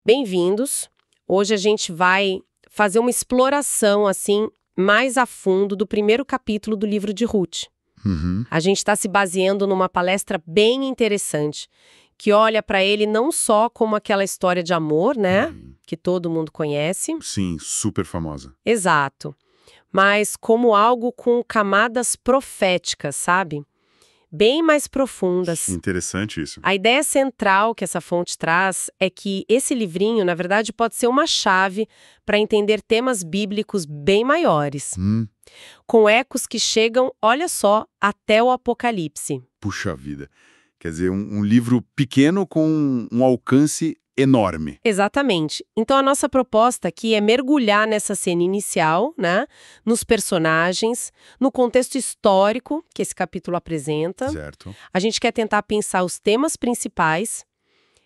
Bem-vindos. Hoje a gente vai fazer uma exploração, assim, mais a fundo do primeiro capítulo do livro de Ruth. A gente está se baseando numa palestra bem interessante, que olha para ele não só como aquela história de amor, né, que todo mundo conhece. Sim, super famosa. Exato. Mas como algo com camadas proféticas, sabe? Bem mais profundas. Interessante isso. A ideia central que essa fonte traz é que esse livrinho, na verdade, pode ser uma chave para entender temas bíblicos bem maiores, com ecos que chegam, olha só, até o Apocalipse. Puxa vida. Quer dizer, um livro pequeno com um alcance enorme. Exatamente. Então a nossa proposta aqui é mergulhar nessa cena inicial, né, nos personagens, no contexto histórico que esse capítulo apresenta. Certo. A gente quer tentar pensar os temas principais,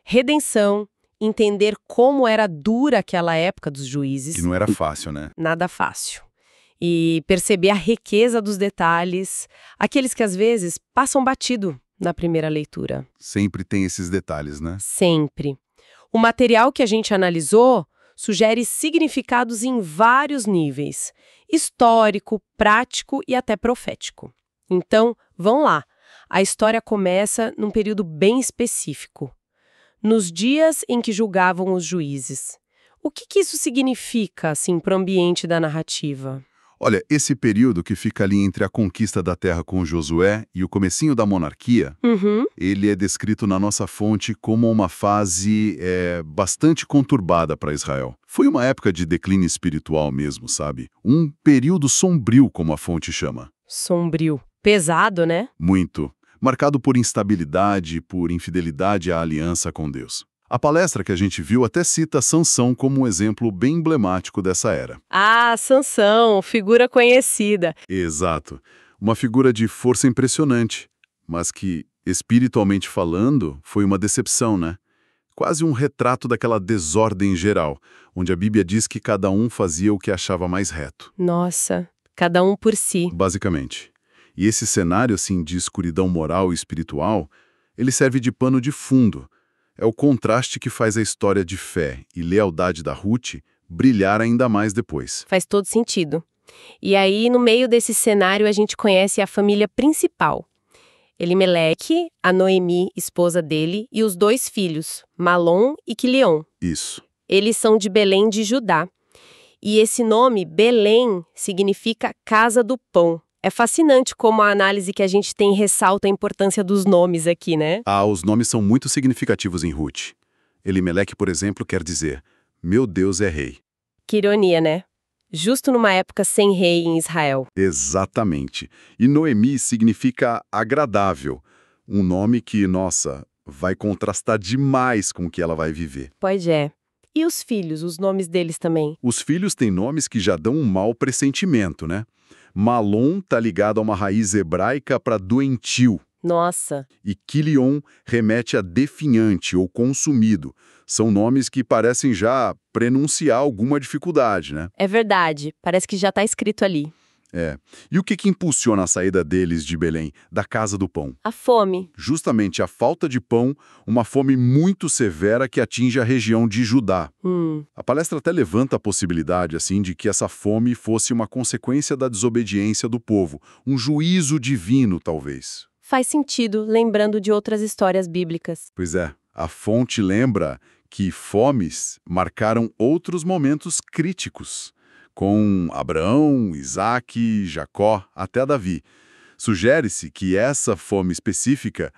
redenção, entender como era dura aquela época dos juízes. Que não era fácil, né? Nada fácil. E perceber a riqueza dos detalhes, aqueles que às vezes passam batido na primeira leitura. Sempre tem esses detalhes, né? Sempre. O material que a gente analisou sugere significados em vários níveis: histórico, prático e até profético. Então, vamos lá. A história começa num período bem específico, nos dias em que julgavam os juízes. O que isso significa, assim, para o ambiente da narrativa? Olha, esse período que fica ali entre a conquista da terra com Josué e o comecinho da monarquia, ele é descrito na nossa fonte como uma fase bastante conturbada para Israel. Foi uma época de declínio espiritual mesmo, sabe? Um período sombrio, como a fonte chama. Sombrio. Pesado, né? Muito. Marcado por instabilidade, por infidelidade à aliança com Deus. A palestra que a gente viu até cita Sansão como um exemplo bem emblemático dessa era. Ah, Sansão, figura conhecida. Exato. Uma figura de força impressionante, mas que, espiritualmente falando, foi uma decepção, né? Quase um retrato daquela desordem geral, onde a Bíblia diz que cada um fazia o que achava mais reto. Nossa, cada um por si. Basicamente. E esse cenário, assim, de escuridão moral e espiritual, ele serve de pano de fundo. É o contraste que faz a história de fé e lealdade da Ruth brilhar ainda mais depois. Faz todo sentido. E aí, no meio desse cenário, a gente conhece a família principal. Elimeleque, a Noemi, esposa dele, e os dois filhos, Malom e Quilion. Isso. Eles são de Belém de Judá. E esse nome, Belém, significa Casa do Pão. É fascinante como a análise que a gente tem ressalta a importância dos nomes aqui, né? Ah, os nomes são muito significativos em Ruth. Elimeleque, por exemplo, quer dizer, meu Deus é rei. Que ironia, né? Justo numa época sem rei em Israel. Exatamente. E Noemi significa agradável. Um nome que, nossa, vai contrastar demais com o que ela vai viver. Pois é. E os filhos, os nomes deles também? Os filhos têm nomes que já dão um mau pressentimento, né? Malom tá ligado a uma raiz hebraica para doentio. Nossa. E Quilion remete a definhante ou consumido. São nomes que parecem já prenunciar alguma dificuldade, né? É verdade. Parece que já está escrito ali. É. E o que impulsiona a saída deles de Belém, da Casa do Pão? A fome. Justamente a falta de pão, uma fome muito severa que atinge a região de Judá. A palestra até levanta a possibilidade, assim, de que essa fome fosse uma consequência da desobediência do povo, um juízo divino, talvez. Faz sentido, lembrando de outras histórias bíblicas. Pois é, a fonte lembra que fomes marcaram outros momentos críticos, com Abraão, Isaque, Jacó, até Davi. Sugere-se que essa fome específica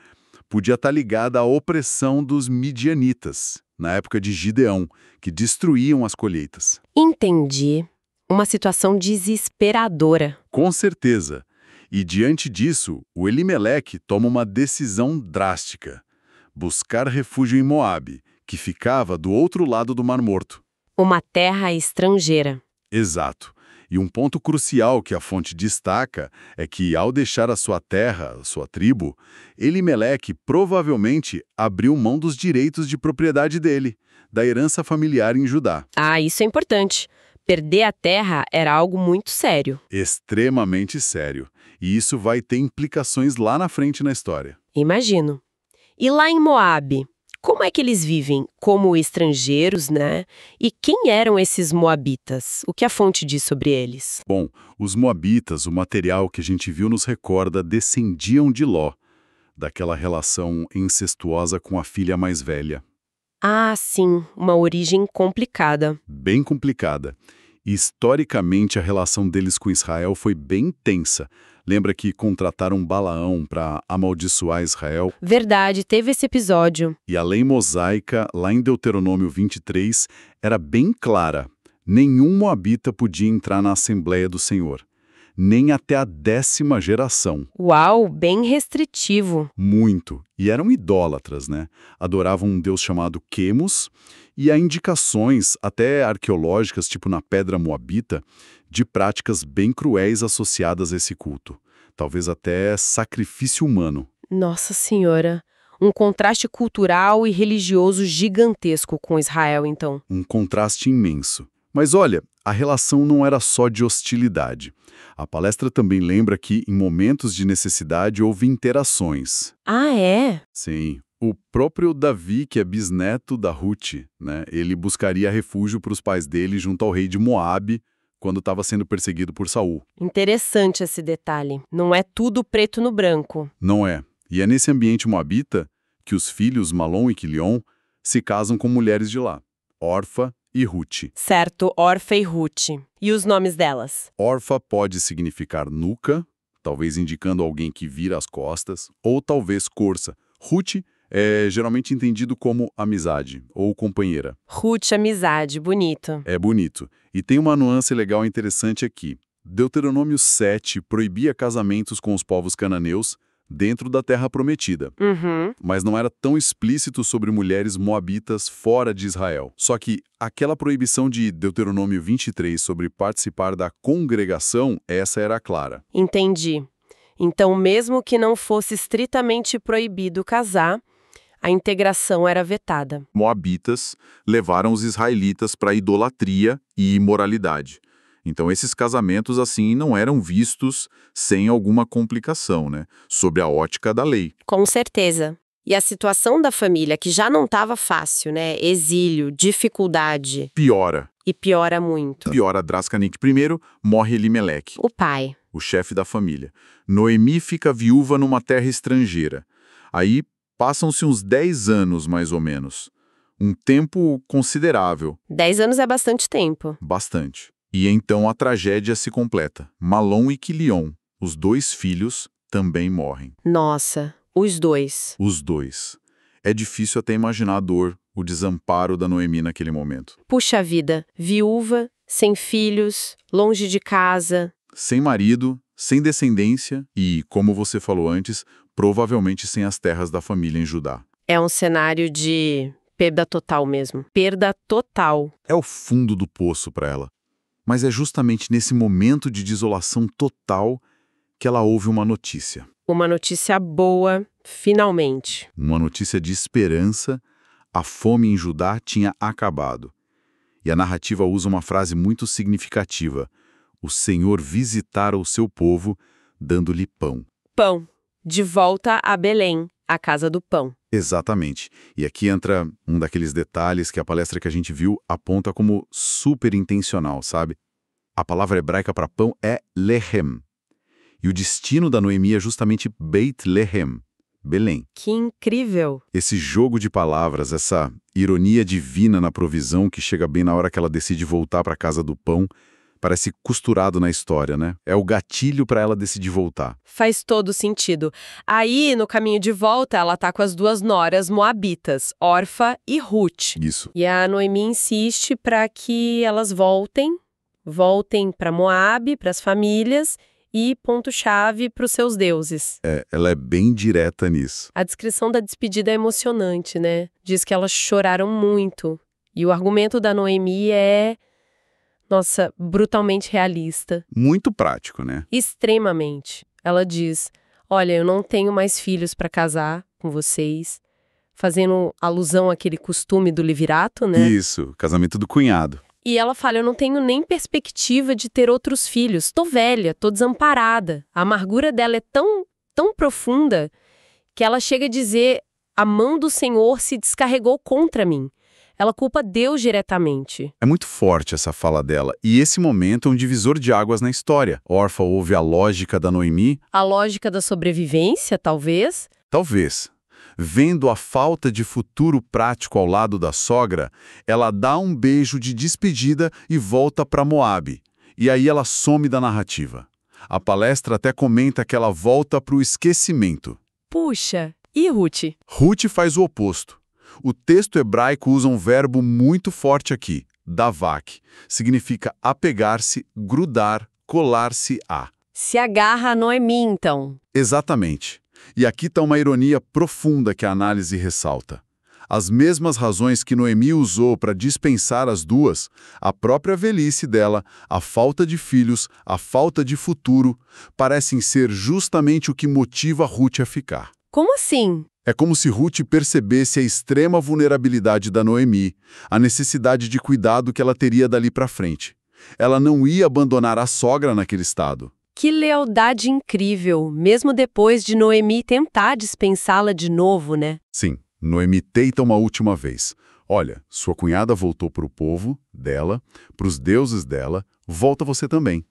podia estar ligada à opressão dos midianitas, na época de Gideão, que destruíam as colheitas. Entendi. Uma situação desesperadora. Com certeza. E diante disso, o Elimeleque toma uma decisão drástica: buscar refúgio em Moabe, que ficava do outro lado do Mar Morto. Uma terra estrangeira. Exato. E um ponto crucial que a fonte destaca é que, ao deixar a sua terra, a sua tribo, Elimeleque provavelmente abriu mão dos direitos de propriedade dele, da herança familiar em Judá. Ah, isso é importante. Perder a terra era algo muito sério. Extremamente sério. E isso vai ter implicações lá na frente na história. Imagino. E lá em Moabe, Como é que eles vivem? Como estrangeiros, né? E quem eram esses moabitas? O que a fonte diz sobre eles? Bom, os moabitas, o material que a gente viu nos recorda, descendiam de Ló, daquela relação incestuosa com a filha mais velha. Ah, sim, uma origem complicada. Bem complicada. E, historicamente, a relação deles com Israel foi bem tensa. Lembra que contrataram Balaão para amaldiçoar Israel? Verdade, teve esse episódio. E a lei mosaica, lá em Deuteronômio 23, era bem clara. Nenhum moabita podia entrar na Assembleia do Senhor. Nem até a 10ª geração. Uau, bem restritivo. Muito. E eram idólatras, né? Adoravam um deus chamado Quemos, e há indicações, até arqueológicas, tipo na Pedra Moabita, de práticas bem cruéis associadas a esse culto. Talvez até sacrifício humano. Nossa Senhora. Um contraste cultural e religioso gigantesco com Israel, então. Um contraste imenso. Mas olha, a relação não era só de hostilidade. A palestra também lembra que, em momentos de necessidade, houve interações. Ah, é? Sim. O próprio Davi, que é bisneto da Ruth, né, ele buscaria refúgio para os pais dele junto ao rei de Moabe, quando estava sendo perseguido por Saul. Interessante esse detalhe. Não é tudo preto no branco. Não é. E é nesse ambiente moabita que os filhos Malom e Quilion se casam com mulheres de lá, Orfa e Ruth. Certo, Orfa e Ruth. E os nomes delas? Orfa pode significar nuca, talvez indicando alguém que vira as costas, ou talvez corça. Ruth é geralmente entendido como amizade ou companheira. Ruth, amizade, bonito. É bonito. E tem uma nuance legal e interessante aqui. Deuteronômio 7 proibia casamentos com os povos cananeus dentro da Terra Prometida. Mas não era tão explícito sobre mulheres moabitas fora de Israel. Só que aquela proibição de Deuteronômio 23 sobre participar da congregação, essa era clara. Entendi. Então, mesmo que não fosse estritamente proibido casar, a integração era vetada. Moabitas levaram os israelitas para idolatria e imoralidade. Então, esses casamentos, assim, não eram vistos sem alguma complicação, né? Sob a ótica da lei. Com certeza. E a situação da família, que já não estava fácil, né? Exílio, dificuldade. Piora. E piora muito. Piora drasticamente. Primeiro, morre Elimeleque, O pai. o chefe da família. Noemi fica viúva numa terra estrangeira. Aí, passam-se uns 10 anos, mais ou menos. Um tempo considerável. 10 anos é bastante tempo. Bastante. E então a tragédia se completa. Malom e Quilion, os 2 filhos, também morrem. Nossa, os dois. Os 2. É difícil até imaginar a dor, o desamparo da Noemi naquele momento. Puxa vida, viúva, sem filhos, longe de casa. Sem marido, sem descendência e, como você falou antes, provavelmente sem as terras da família em Judá. É um cenário de perda total mesmo. Perda total. É o fundo do poço para ela. Mas é justamente nesse momento de desolação total que ela ouve uma notícia. Uma notícia boa, finalmente. Uma notícia de esperança. A fome em Judá tinha acabado. E a narrativa usa uma frase muito significativa. O Senhor visitara o seu povo, dando-lhe pão. Pão. De volta a Belém, a casa do pão. Exatamente. E aqui entra um daqueles detalhes que a palestra que a gente viu aponta como super intencional, sabe? A palavra hebraica para pão é lehem. E o destino da Noemi é justamente Beit Lehem, Belém. Que incrível! Esse jogo de palavras, essa ironia divina na provisão que chega bem na hora que ela decide voltar para a casa do pão, parece costurado na história, né? É o gatilho para ela decidir voltar. Faz todo sentido. Aí, no caminho de volta, ela tá com as 2 noras moabitas, Orfa e Ruth. Isso. E a Noemi insiste para que elas voltem para Moabe, para as famílias e, ponto-chave, para os seus deuses. Ela é bem direta nisso. A descrição da despedida é emocionante, né? Diz que elas choraram muito. E o argumento da Noemi é... Nossa, brutalmente realista. Muito prático, né? Extremamente. Ela diz, olha, eu não tenho mais filhos para casar com vocês, fazendo alusão àquele costume do levirato, né? Isso, casamento do cunhado. E ela fala, eu não tenho nem perspectiva de ter outros filhos, tô velha, tô desamparada. A amargura dela é tão profunda que ela chega a dizer, A mão do Senhor se descarregou contra mim. Ela culpa Deus diretamente. É muito forte essa fala dela, e esse momento é um divisor de águas na história. Orfa ouve a lógica da Noemi? A lógica da sobrevivência, talvez? Talvez. Vendo a falta de futuro prático ao lado da sogra, ela dá um beijo de despedida e volta para Moabe. E aí ela some da narrativa. A palestra até comenta que ela volta para o esquecimento. Puxa, e Ruth? Ruth faz o oposto. O texto hebraico usa um verbo muito forte aqui, davak. Significa apegar-se, grudar, colar-se a. Se agarra a Noemi, então. Exatamente. E aqui está uma ironia profunda que a análise ressalta. As mesmas razões que Noemi usou para dispensar as duas, a própria velhice dela, a falta de filhos, a falta de futuro, parecem ser justamente o que motiva Ruth a ficar. Como assim? É como se Ruth percebesse a extrema vulnerabilidade da Noemi, a necessidade de cuidado que ela teria dali para frente. Ela não ia abandonar a sogra naquele estado. Que lealdade incrível, mesmo depois de Noemi tentar dispensá-la de novo, né? Sim, Noemi teita uma última vez. Olha, sua cunhada voltou para o povo dela, para os deuses dela, volta você também.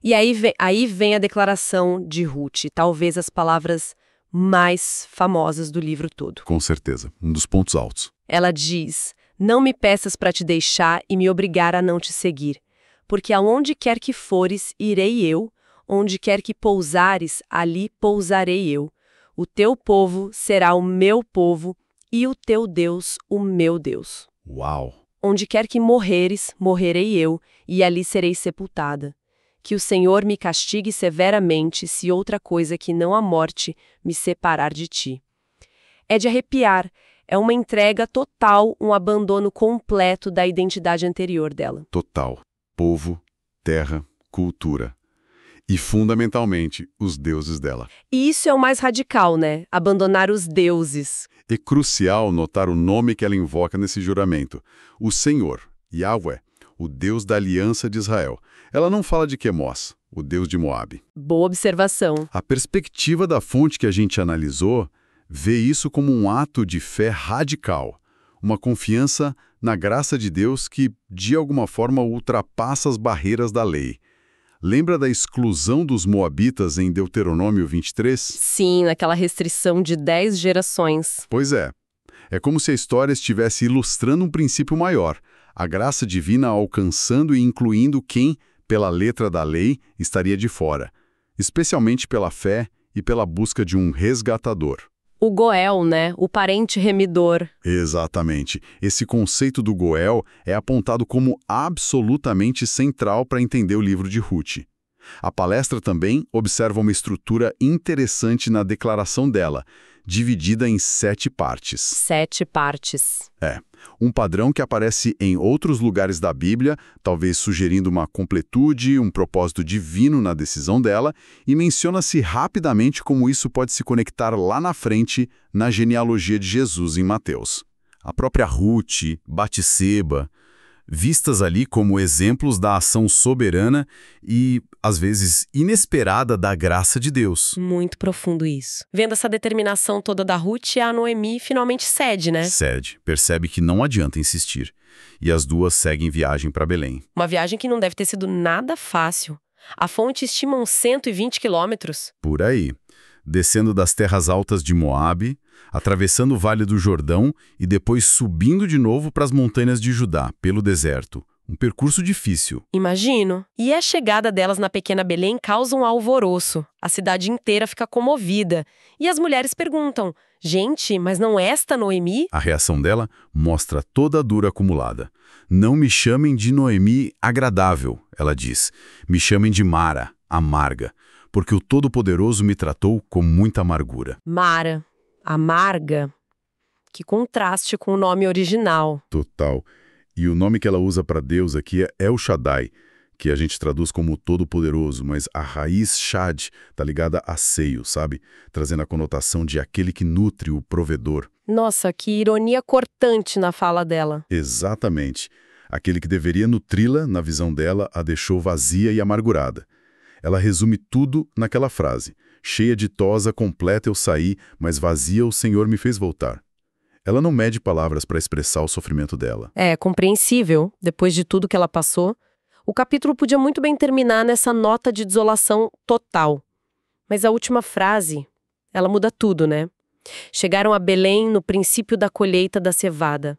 E aí vem a declaração de Ruth, talvez as palavras mais famosas do livro todo. Com certeza, um dos pontos altos. Ela diz: "Não me peças para te deixar e me obrigar a não te seguir, porque aonde quer que fores, irei eu, onde quer que pousares, ali pousarei eu. O teu povo será o meu povo e o teu Deus, o meu Deus. Uau! Onde quer que morreres, morrerei eu, e ali serei sepultada. Que o Senhor me castigue severamente se outra coisa que não a morte me separar de ti." É de arrepiar, é uma entrega total, um abandono completo da identidade anterior dela. Total. Povo, terra, cultura. E, fundamentalmente, os deuses dela. E isso é o mais radical, né? Abandonar os deuses. É crucial notar o nome que ela invoca nesse juramento. O Senhor, Yahweh, o Deus da aliança de Israel. Ela não fala de Quemos, o Deus de Moabe. Boa observação. A perspectiva da fonte que a gente analisou vê isso como um ato de fé radical, uma confiança na graça de Deus que, de alguma forma, ultrapassa as barreiras da lei. Lembra da exclusão dos moabitas em Deuteronômio 23? Sim, naquela restrição de 10 gerações. Pois é. É como se a história estivesse ilustrando um princípio maior, a graça divina alcançando e incluindo quem, pela letra da lei, estaria de fora, especialmente pela fé e pela busca de um resgatador. O Goel, né? O parente remidor. Exatamente. Esse conceito do Goel é apontado como absolutamente central para entender o livro de Ruth. A palestra também observa uma estrutura interessante na declaração dela, dividida em 7 partes. 7 partes. Um padrão que aparece em outros lugares da Bíblia, talvez sugerindo uma completude, um propósito divino na decisão dela, e menciona-se rapidamente como isso pode se conectar lá na frente na genealogia de Jesus em Mateus. A própria Ruth, Batseba, vistas ali como exemplos da ação soberana e, às vezes, inesperada da graça de Deus. Muito profundo isso. Vendo essa determinação toda da Ruth, a Noemi finalmente cede, né? Cede, percebe que não adianta insistir. E as duas seguem viagem para Belém. Uma viagem que não deve ter sido nada fácil. A fonte estima uns 120 quilômetros. Por aí. Descendo das terras altas de Moabe, atravessando o Vale do Jordão e depois subindo de novo para as montanhas de Judá, pelo deserto. Um percurso difícil. Imagino. E a chegada delas na pequena Belém causa um alvoroço. A cidade inteira fica comovida. E as mulheres perguntam: "Gente, mas não é esta Noemi?" A reação dela mostra toda a dor acumulada. "Não me chamem de Noemi agradável", ela diz. "Me chamem de Mara, amarga, porque o Todo-Poderoso me tratou com muita amargura." Mara, amarga. Que contraste com o nome original. Total. E o nome que ela usa para Deus aqui é El Shaddai, que a gente traduz como Todo-Poderoso, mas a raiz Shad está ligada a seio, sabe? Trazendo a conotação de aquele que nutre, o provedor. Nossa, que ironia cortante na fala dela. Exatamente. Aquele que deveria nutri-la, na visão dela, a deixou vazia e amargurada. Ela resume tudo naquela frase: Cheia de tosa completa eu saí, mas vazia o Senhor me fez voltar. Ela não mede palavras para expressar o sofrimento dela. É compreensível, depois de tudo que ela passou. O capítulo podia muito bem terminar nessa nota de desolação total. Mas a última frase, ela muda tudo, né? Chegaram a Belém no princípio da colheita da cevada.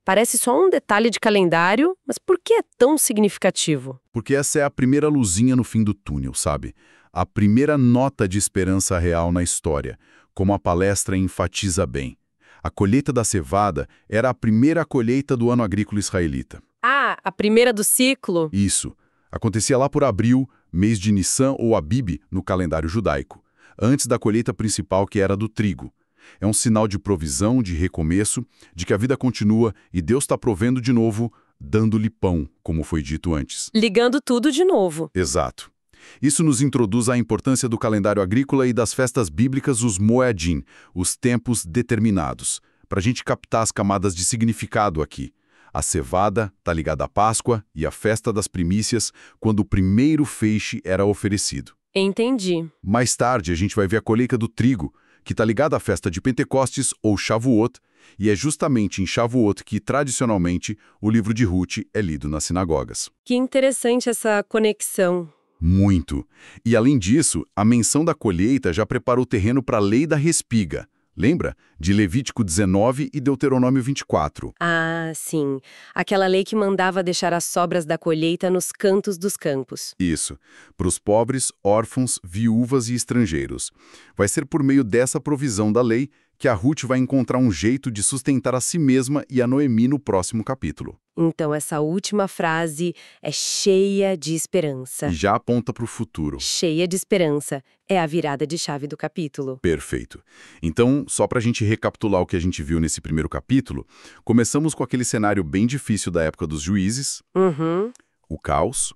Parece só um detalhe de calendário, mas por que é tão significativo? Porque essa é a primeira luzinha no fim do túnel, sabe? A primeira nota de esperança real na história, como a palestra enfatiza bem. A colheita da cevada era a primeira colheita do ano agrícola israelita. Ah, a primeira do ciclo? Isso. Acontecia lá por abril, mês de Nissan ou Abib no calendário judaico, antes da colheita principal que era do trigo. É um sinal de provisão, de recomeço, de que a vida continua e Deus está provendo de novo, dando-lhe pão, como foi dito antes. Ligando tudo de novo. Exato. Isso nos introduz à importância do calendário agrícola e das festas bíblicas, os Moedim, os tempos determinados, para a gente captar as camadas de significado aqui. A cevada está ligada à Páscoa e à festa das primícias, quando o primeiro feixe era oferecido. Entendi. Mais tarde, a gente vai ver a colheita do trigo, que está ligada à festa de Pentecostes ou Shavuot, e é justamente em Shavuot que, tradicionalmente, o livro de Ruth é lido nas sinagogas. Que interessante essa conexão. Muito. E, além disso, a menção da colheita já prepara o terreno para a lei da respiga. Lembra? De Levítico 19 e Deuteronômio 24. Ah, sim. Aquela lei que mandava deixar as sobras da colheita nos cantos dos campos. Isso. Para os pobres, órfãos, viúvas e estrangeiros. Vai ser por meio dessa provisão da lei que a Ruth vai encontrar um jeito de sustentar a si mesma e a Noemi no próximo capítulo. Então, essa última frase é cheia de esperança. E já aponta para o futuro. Cheia de esperança. É a virada de chave do capítulo. Perfeito. Então, só para a gente recapitular o que a gente viu nesse primeiro capítulo, começamos com aquele cenário bem difícil da época dos juízes, o caos.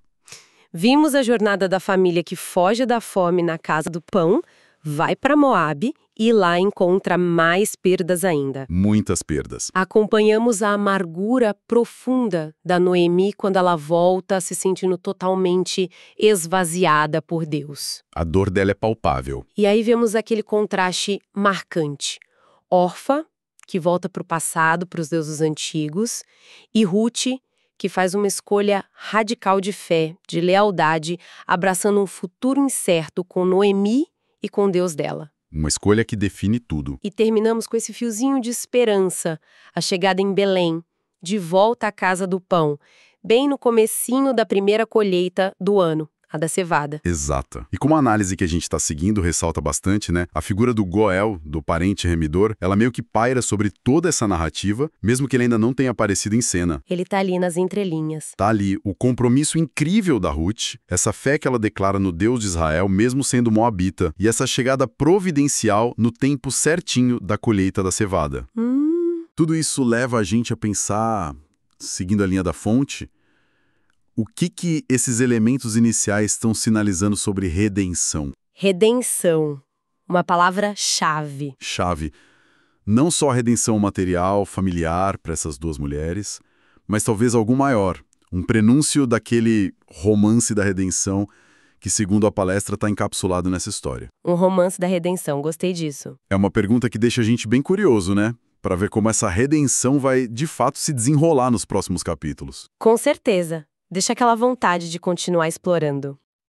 Vimos a jornada da família que foge da fome na casa do pão, vai para Moabe e lá encontra mais perdas ainda. Muitas perdas. Acompanhamos a amargura profunda da Noemi quando ela volta se sentindo totalmente esvaziada por Deus. A dor dela é palpável. E aí vemos aquele contraste marcante. Orfa, que volta para o passado, para os deuses antigos, e Ruth, que faz uma escolha radical de fé, de lealdade, abraçando um futuro incerto com Noemi e com Deus dela. Uma escolha que define tudo. E terminamos com esse fiozinho de esperança, a chegada em Belém, de volta à casa do pão, bem no comecinho da primeira colheita do ano, a da cevada. Exata. E como a análise que a gente está seguindo ressalta bastante, né? A figura do Goel, do parente remidor, ela meio que paira sobre toda essa narrativa, mesmo que ele ainda não tenha aparecido em cena. Ele tá ali nas entrelinhas. Tá ali o compromisso incrível da Ruth, essa fé que ela declara no Deus de Israel, mesmo sendo moabita, e essa chegada providencial no tempo certinho da colheita da cevada. Tudo isso leva a gente a pensar, seguindo a linha da fonte, o que esses elementos iniciais estão sinalizando sobre redenção? Redenção. Uma palavra-chave. Chave. Não só a redenção material, familiar para essas duas mulheres, mas talvez algo maior. Um prenúncio daquele romance da redenção que, segundo a palestra, está encapsulado nessa história. Um romance da redenção. Gostei disso. É uma pergunta que deixa a gente bem curioso, né? Para ver como essa redenção vai, de fato, se desenrolar nos próximos capítulos. Com certeza. Deixa aquela vontade de continuar explorando.